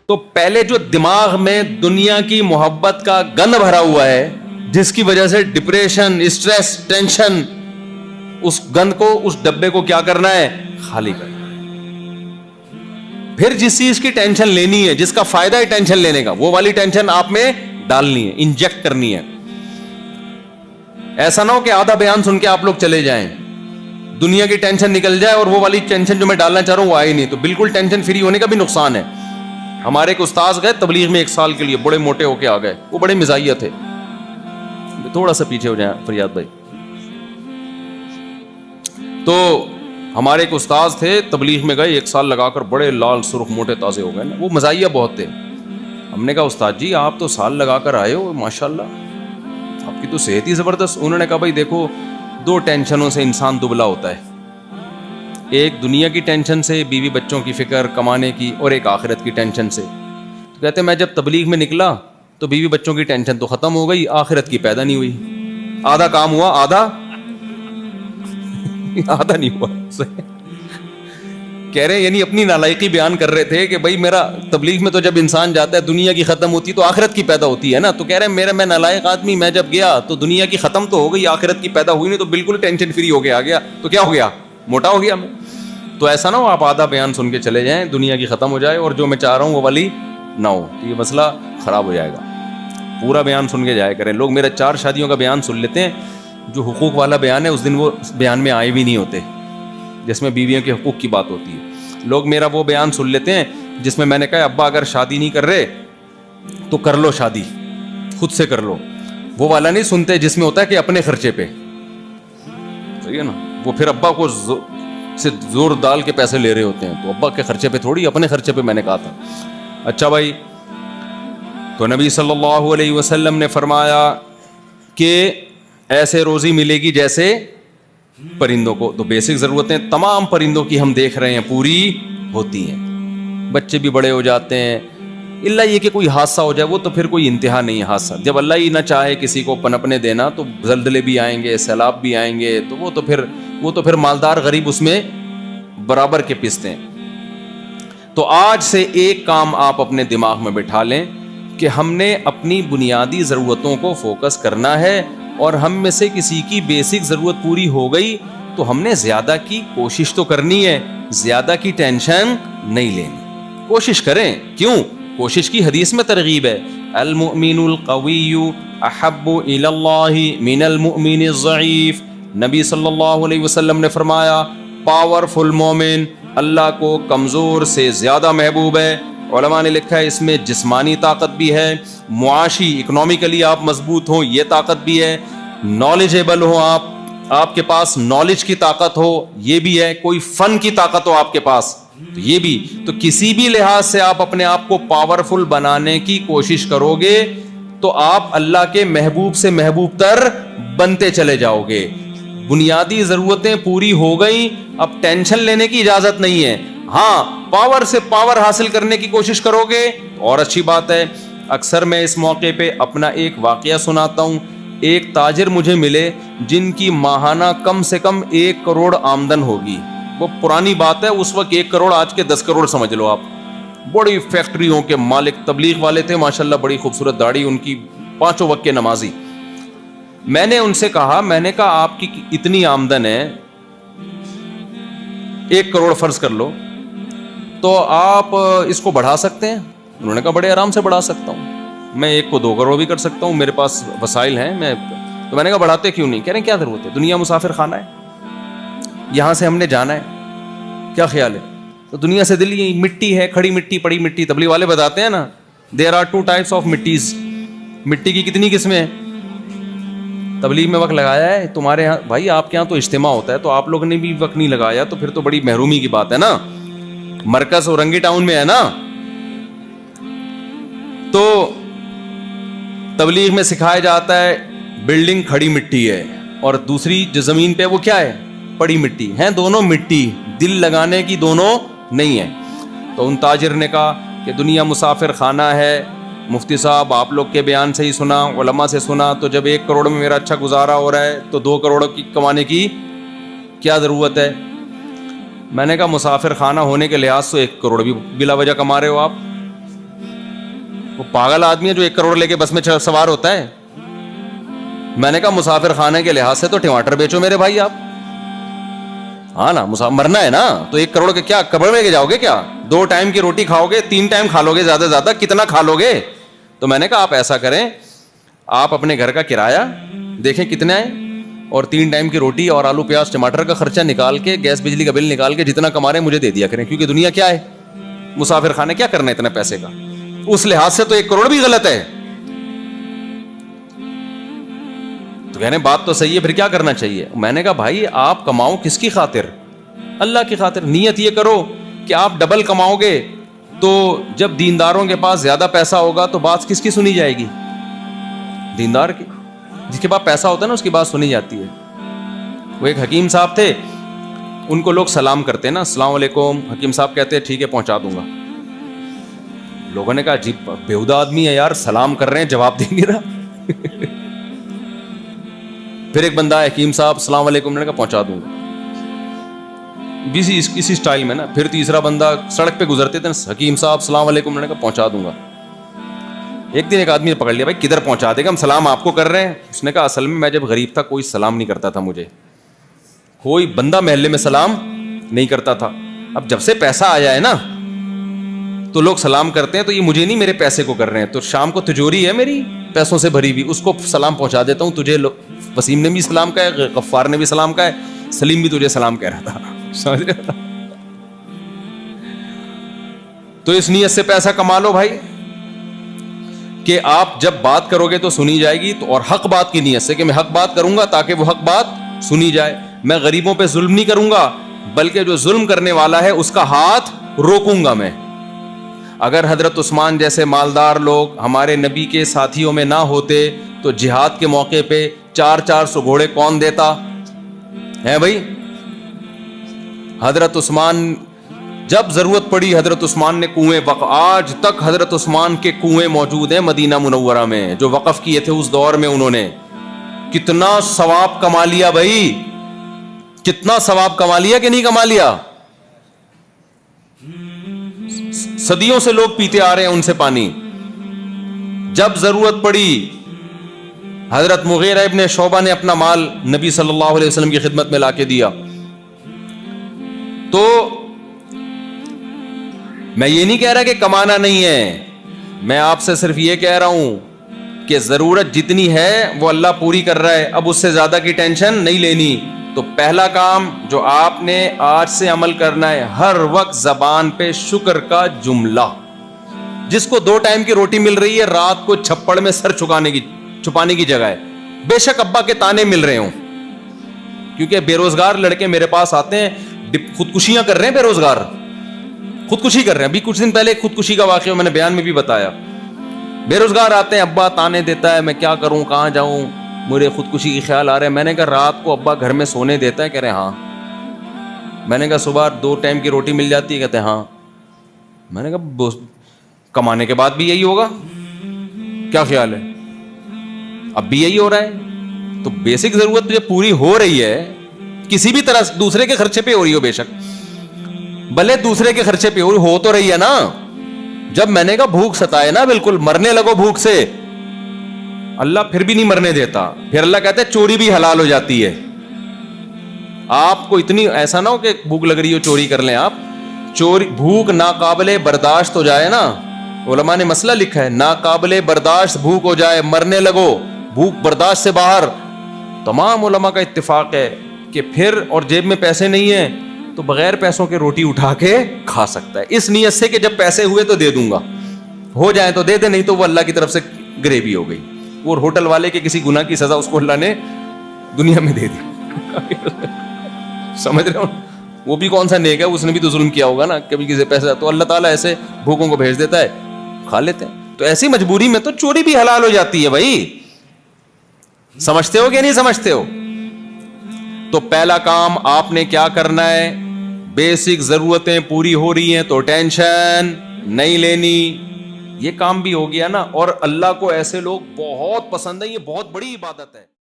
تو پہلے جو دماغ میں دنیا کی محبت کا گند بھرا ہوا ہے، جس کی وجہ سے ڈپریشن، اسٹریس، ٹینشن، اس گند کو، اس ڈبے کو کیا کرنا ہے؟ خالی کرنا ہے. پھر جس چیز کی ٹینشن لینی ہے، جس کا فائدہ ہے ٹینشن لینے کا، وہ والی ٹینشن آپ میں ڈالنی ہے، انجیکٹ کرنی ہے. ایسا نہ ہو کہ آدھا بیان سن کے آپ لوگ چلے جائیں، دنیا کی ٹینشن نکل جائے اور وہ والی ٹینشن جو میں ڈالنا چاہ رہا ہوں وہ آئی نہیں. تو بالکل ٹینشن فری ہونے کا بھی نقصان ہے. ہمارے ایک استاذ گئے تبلیغ میں 1 سال کے لیے، بڑے موٹے ہو کے آ گئے، وہ بڑے مزاحیہ تھے. تھوڑا سا پیچھے ہو جائیں فریاد بھائی. تو ہمارے ایک استاذ تھے، تبلیغ میں گئے، 1 سال لگا کر بڑے لال سرخ موٹے تازے ہو گئے نا. وہ مزاحیہ بہت تھے. ہم نے کہا استاد جی آپ تو سال لگا کر آئے ہو، ماشاء اللہ آپ کی تو صحت ہی زبردست. انہوں نے کہا بھائی دیکھو، 2 ٹینشنوں سے انسان دبلا ہوتا ہے. ایک دنیا کی ٹینشن سے، بیوی بچوں کی فکر، کمانے کی، اور ایک آخرت کی ٹینشن سے. تو کہتے میں جب تبلیغ میں نکلا تو بیوی بچوں کی ٹینشن تو ختم ہو گئی، آخرت کی پیدا نہیں ہوئی. آدھا کام ہوا، آدھا نہیں ہوا. کہہ رہے یعنی اپنی نالائقی بیان کر رہے تھے کہ بھائی میرا تبلیغ میں تو جب انسان جاتا ہے دنیا کی ختم ہوتی تو آخرت کی پیدا ہوتی ہے نا. تو کہہ رہے میں نالائق آدمی، میں جب گیا تو دنیا کی ختم تو ہو گئی، آخرت کی پیدا ہوئی نہیں، تو بالکل ٹینشن فری ہو کے آ گیا. تو کیا ہو گیا؟ موٹا ہو گیا میں. تو ایسا نہ ہو آپ آدھا بیان سن کے چلے جائیں، دنیا کی ختم ہو جائے اور جو میں چاہ رہا ہوں وہ والی نہ ہو، تو یہ مسئلہ خراب ہو جائے گا. پورا بیان سن کے جایا کریں. لوگ میرا 4 شادیوں کا بیان سن لیتے ہیں، جو حقوق والا بیان ہے اس دن وہ بیان میں آئے بھی نہیں ہوتے، جس میں بیویوں کے حقوق کی بات ہوتی ہے. لوگ میرا وہ بیان سن لیتے ہیں جس میں نے کہا ابا اگر شادی نہیں کر رہے تو کر لو شادی، خود سے کر لو. وہ والا نہیں سنتے جس میں ہوتا ہے کہ اپنے خرچے پہ. صحیح ہے نا؟ وہ پھر ابا کو سے زور ڈال کے پیسے لے رہے ہوتے ہیں. تو ابا کے خرچے پہ تھوڑی، اپنے خرچے پہ میں نے کہا تھا. اچھا بھائی، تو نبی صلی اللہ علیہ وسلم نے فرمایا کہ ایسے روزی ملے گی جیسے پرندوں کو. تو بیسک ضرورتیں تمام پرندوں کی ہم دیکھ رہے ہیں پوری ہوتی ہیں. بچے بھی بڑے ہو جاتے ہیں، الا یہ کہ کوئی حادثہ ہو جائے، وہ تو پھر کوئی انتہا نہیں ہے حادثہ. جب اللہ ہی نہ چاہے کسی کو پنپنے دینا تو زلزلے بھی آئیں گے، سیلاب بھی آئیں گے، تو وہ تو پھر مالدار غریب اس میں برابر کے پستے ہیں. تو آج سے ایک کام آپ اپنے دماغ میں بٹھا لیں کہ ہم نے اپنی بنیادی ضرورتوں کو فوکس کرنا ہے، اور ہم میں سے کسی کی بیسک ضرورت پوری ہو گئی تو ہم نے زیادہ کی کوشش تو کرنی ہے، زیادہ کی ٹینشن نہیں لینی. کوشش کریں. کیوں؟ کوشش کی حدیث میں ترغیب ہے، المؤمن القوی احب الی اللہ من المؤمن الضعیف. نبی صلی اللہ علیہ وسلم نے فرمایا پاورفل مومن اللہ کو کمزور سے زیادہ محبوب ہے. علماء نے لکھا ہے اس میں جسمانی طاقت بھی ہے، معاشی اکنومیکلی آپ مضبوط ہوں یہ طاقت بھی ہے، نالجیبل ہو آپ کے پاس نالج کی طاقت ہو یہ بھی ہے، کوئی فن کی طاقت ہو آپ کے پاس تو یہ بھی. تو کسی بھی لحاظ سے آپ اپنے آپ کو پاورفل بنانے کی کوشش کرو گے تو آپ اللہ کے محبوب سے محبوب تر بنتے چلے جاؤ گے. بنیادی ضرورتیں پوری ہو گئی، اب ٹینشن لینے کی اجازت نہیں ہے. ہاں پاور سے پاور حاصل کرنے کی کوشش کرو گے اور اچھی بات ہے. اکثر میں اس موقع پہ اپنا ایک واقعہ سناتا ہوں. ایک تاجر مجھے ملے جن کی ماہانہ کم سے کم 1 کروڑ آمدن ہوگی. وہ پرانی بات ہے، اس وقت 1 کروڑ آج کے 10 کروڑ سمجھ لو آپ. بڑی فیکٹریوں کے مالک، تبلیغ والے تھے ماشاءاللہ، بڑی خوبصورت داڑھی ان کی، 5 وقت کے نمازی. میں نے ان سے کہا آپ کی اتنی آمدن ہے، 1 کروڑ فرض کر لو، تو آپ اس کو بڑھا سکتے ہیں؟ انہوں نے کہا بڑے آرام سے بڑھا سکتا ہوں، میں 1 کو 2 کروڑ بھی کر سکتا ہوں، میرے پاس وسائل ہیں. تو میں نے کہا بڑھاتے کیوں نہیں؟ کہہ رہے ہیں کیا ضرورت ہے، دنیا مسافر خانہ ہے، یہاں سے ہم نے جانا ہے، کیا خیال ہے؟ تو دنیا سے دل یہ مٹی ہے، کھڑی مٹی، پڑی مٹی. تبلیغ والے بتاتے ہیں نا دیر آر 2 types of مٹیز. مٹی کی کتنی قسمیں ہیں؟ تبلیغ میں وقت لگایا ہے تمہارے ہاں بھائی، آپ کے ہاں تو اجتماع ہوتا ہے تو آپ لوگ نے بھی وقت نہیں لگایا، تو پھر تو بڑی محرومی کی بات ہے نا. مرکز اورنگی ٹاؤن میں ہے نا. تو تبلیغ میں سکھایا جاتا ہے بلڈنگ کھڑی مٹی ہے اور دوسری جو زمین پہ وہ کیا ہے؟ پڑی مٹی. ہیں دونوں مٹی، دل لگانے کی دونوں نہیں ہے. تو ان تاجر نے کہا کہ دنیا مسافر خانہ ہے. مفتی صاحب آپ لوگ کے بیان سے ہی سنا، علماء سے سنا، تو جب 1 کروڑ میں میرا اچھا گزارا ہو رہا ہے تو 2 کروڑ کی کمانے کی کیا ضرورت ہے؟ میں نے کہا مسافر خانہ ہونے کے لحاظ سے 1 کروڑ بھی بلا وجہ کما رہے ہو آپ. وہ پاگل آدمی ہے جو 1 کروڑ لے کے بس میں سوار ہوتا ہے. میں نے کہا مسافر خانے کے لحاظ سے تو ٹماٹر بیچو میرے بھائی آپ. ہاں نا, مرنا ہے نا, تو 1 کروڑ کے کیا قبر میں لے کے جاؤ گے کیا؟ 2 ٹائم کی روٹی کھاؤ گے, 3 ٹائم کھا لو گے زیادہ زیادہ, کتنا کھا لو گے؟ تو میں نے کہا آپ ایسا کریں, آپ اپنے گھر کا کرایہ دیکھیں کتنا ہے, اور 3 ٹائم کی روٹی اور آلو پیاز ٹماٹر کا خرچہ نکال کے, گیس بجلی کا بل نکال کے جتنا کما رہے ہیں مجھے دے دیا کریں, کیونکہ دنیا کیا ہے, مسافر خانے, کیا کرنا ہے اتنے پیسے کا. اس لحاظ سے تو 1 کروڑ بھی غلط ہے. تو کہنے بات تو صحیح ہے, پھر کیا کرنا چاہیے؟ میں نے کہا بھائی آپ کماؤ کس کی خاطر؟ اللہ کی خاطر. نیت یہ کرو کہ آپ ڈبل کماؤ گے, تو جب دینداروں کے پاس زیادہ پیسہ ہوگا تو بات کس کی سنی جائے گی؟ دیندار کی. جس کے پاس پیسہ ہوتا ہے نا اس کی بات سنی جاتی ہے. وہ ایک حکیم صاحب تھے, ان کو لوگ سلام کرتے ہیں نا, السلام علیکم, حکیم صاحب کہتے ہیں ٹھیک ہے پہنچا دوں گا. لوگوں نے کہا عجیب بیہودہ آدمی ہے یار, سلام کر رہے ہیں جواب دے نہیں رہا. پھر ایک بندہ حکیم صاحب السلام علیکم, نے کہا پہنچا دوں گا, اسی سٹائل میں نا. پھر تیسرا بندہ سڑک پہ گزرتے تھے, حکیم صاحب السلام علیکم, نے کہا پہنچا دوں گا. ایک دن ایک آدمی نے پکڑ لیا, بھائی کدھر پہنچا دے گا, ہم سلام آپ کو کر رہے ہیں. اس نے کہا اصل میں جب غریب تھا کوئی سلام نہیں کرتا تھا مجھے, کوئی بندہ محلے میں سلام نہیں کرتا تھا. اب جب سے پیسہ آیا ہے نا تو لوگ سلام کرتے ہیں, تو یہ مجھے نہیں میرے پیسے کو کر رہے ہیں. تو شام کو تجوری ہے میری پیسوں سے بھری ہوئی, اس کو سلام پہنچا دیتا ہوں. تجھے وسیم نے بھی سلام کہا ہے, غفار نے بھی سلام کہا ہے, سلیم بھی تجھے سلام کہہ رہا تھا. سمجھ رہے؟ تو اس نیت سے پیسہ کما لو بھائی کہ آپ جب بات کرو گے تو سنی جائے گی, تو اور حق بات کی نیت سے کہ میں حق بات کروں گا تاکہ وہ حق بات سنی جائے. میں غریبوں پہ ظلم نہیں کروں گا, بلکہ جو ظلم کرنے والا ہے اس کا ہاتھ روکوں گا میں. اگر حضرت عثمان جیسے مالدار لوگ ہمارے نبی کے ساتھیوں میں نہ ہوتے تو جہاد کے موقع پہ 400 گھوڑے کون دیتا ہے بھائی؟ حضرت عثمان جب ضرورت پڑی, حضرت عثمان نے کنویں آج تک حضرت عثمان کے کنویں موجود ہیں مدینہ منورہ میں جو وقف کیے تھے اس دور میں. انہوں نے کتنا ثواب کما لیا بھائی, کتنا ثواب کما لیا کہ نہیں کما لیا؟ صدیوں سے لوگ پیتے آ رہے ہیں ان سے پانی. جب ضرورت پڑی حضرت مغیرہ ابن شعبہ نے اپنا مال نبی صلی اللہ علیہ وسلم کی خدمت میں لا کے دیا. تو میں یہ نہیں کہہ رہا کہ کمانا نہیں ہے, میں آپ سے صرف یہ کہہ رہا ہوں کہ ضرورت جتنی ہے وہ اللہ پوری کر رہا ہے, اب اس سے زیادہ کی ٹینشن نہیں لینی. تو پہلا کام جو آپ نے آج سے عمل کرنا ہے, ہر وقت زبان پہ شکر کا جملہ. جس کو 2 ٹائم کی روٹی مل رہی ہے رات کو چھپڑ میں سر چھپانے کی جگہ ہے, بے شک ابا کے تانے مل رہے ہوں, کیونکہ بے روزگار لڑکے میرے پاس آتے ہیں, خودکشیاں کر رہے ہیں, بے روزگار خودکشی کر رہے ہیں. ابھی کچھ دن پہلے خودکشی کا واقعہ میں نے بیان میں بھی بتایا. بے روزگار آتے ہیں, ابا تانے دیتا ہے, میں کیا کروں, کہاں جاؤں, مجھے خودکشی کی خیال آ رہے ہیں. میں نے کہا رات کو ابا گھر میں سونے دیتا ہے؟ کہہ رہے ہاں. میں نے کہا صبح 2 ٹائم کی روٹی مل جاتی ہے؟ کہتے ہیں ہاں. میں نے کہا کمانے کے بعد بھی یہی ہوگا؟ کیا خیال ہے؟ اب بھی یہی ہو رہا ہے. تو بیسک ضرورت تجھے پوری ہو رہی ہے کسی بھی طرح, دوسرے کے خرچے پہ ہو رہی ہو, بے شک بھلے دوسرے کے خرچے پہ ہو تو رہی ہے نا. جب میں نے کہا بھوک ستائے نا, بالکل مرنے لگو بھوک سے, اللہ پھر بھی نہیں مرنے دیتا. پھر اللہ کہتا ہے چوری بھی حلال ہو جاتی ہے. آپ کو اتنی ایسا نہ ہو کہ بھوک لگ رہی ہو چوری کر لیں آپ. چوری بھوک ناقابل برداشت ہو جائے نا, علماء نے مسئلہ لکھا ہے, ناقابل برداشت بھوک ہو جائے, مرنے لگو, بھوک برداشت سے باہر, تمام علماء کا اتفاق ہے کہ پھر, اور جیب میں پیسے نہیں ہیں تو بغیر پیسوں کے روٹی اٹھا کے کھا سکتا ہے, اس نیت سے کہ جب پیسے ہوئے تو دے دوں گا, ہو جائے تو دے دے, نہیں تو وہ اللہ کی طرف سے گریوی ہو گئی. وہ ہوٹل والے کے کسی گناہ کی سزا اس کو اللہ نے دنیا میں دے دی. سمجھ رہے ہو, وہ بھی کون سا نیک ہے, اس نے بھی تو ظلم کیا ہوگا نا, کبھی کسی پیسہ, تو اللہ تعالیٰ ایسے بھوکوں کو بھیج دیتا ہے, کھا لیتے ہیں. تو ایسی مجبوری میں تو چوری بھی حلال ہو جاتی ہے بھائی. سمجھتے ہو کہ نہیں سمجھتے ہو؟ تو پہلا کام آپ نے کیا کرنا ہے, بیسک ضرورتیں پوری ہو رہی ہیں تو ٹینشن نہیں لینی. یہ کام بھی ہو گیا نا. اور اللہ کو ایسے لوگ بہت پسند ہیں, یہ بہت بڑی عبادت ہے.